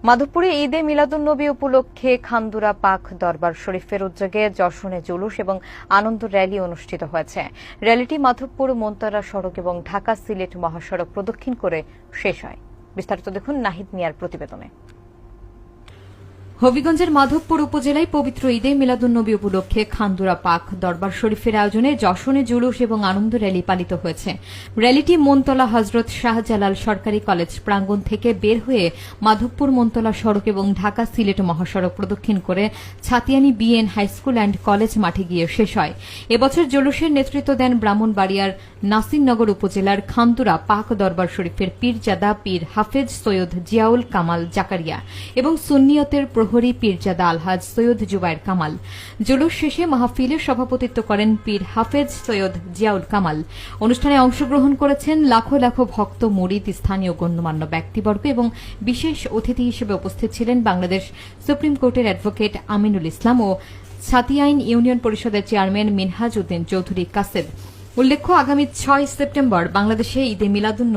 মাধবপুরে ঈদে মিলাদুন্নবী উপলক্ষে খান্দুরা পাক দরবার শরীফের উদ্যোগে যশনে জুলুস এবং আনন্দ র্যালি অনুষ্ঠিত হয়েছে। র্যালিটি মাধবপুর মন্তরা সড়ক এবং ঢাকা সিলেট মহাসড়ক প্রদক্ষিণ করে শেষ হয়। বিস্তারিত দেখুন নাহিদ মিয়ার প্রতিবেদনে। হবিগঞ্জের মাধবপুর উপজেলায় পবিত্র ঈদে মিলাদুন্নবী উপলক্ষে খান্দুরা পাক দরবার শরীফের আয়োজনে যশনে জুলুস এবং আনন্দ র্যালি পালিত হয়েছে। র্যালিটি মনতলা হজরত শাহজালাল সরকারি কলেজ প্রাঙ্গণ থেকে বের হয়ে মাধবপুর মনতলা সড়ক এবং ঢাকা সিলেট মহাসড়ক প্রদক্ষিণ করে Chhatiani BN high school and college মাঠে গিয়ে শেষ হয়। এবছর জুলুসের নেতৃত্ব দেন ব্রাহ্মণবাড়িয়ার নাসিরনগর উপজেলার খান্দুরা পাক দরবার শরীফের পীরজাদা পীর হাফেজ সৈয়দ জিয়াউল কামাল জাকারিয়া এবং সুন্নিয়তের প্রহরী পীরজাদা আলহাজ সৈয়দ জুবায়ের কামাল। জুলুস শেষে মাহফিলের সভাপতিত্ব করেন পীর হাফেজ সৈয়দ জিয়াউল কামাল। অনুষ্ঠানে অংশগ্রহণ করেছেন লাখো লাখো ভক্ত, মুরিদ, স্থানীয় গণ্যমান্য ব্যক্তিবর্গ এবং বিশেষ অতিথি হিসেবে উপস্থিত ছিলেন বাংলাদেশ সুপ্রিম কোর্টের অ্যাডভোকেট আমিনুল ইসলাম ও ছাতিয়াইন ইউনিয়ন পরিষদের চেয়ারম্যান মিনহাজ উদ্দিন চৌধুরী কাসেদ। উল্লেখ্য, আগামী 6 সেপ্টেম্বর বাংলাদেশে ঈদে মিলাদুন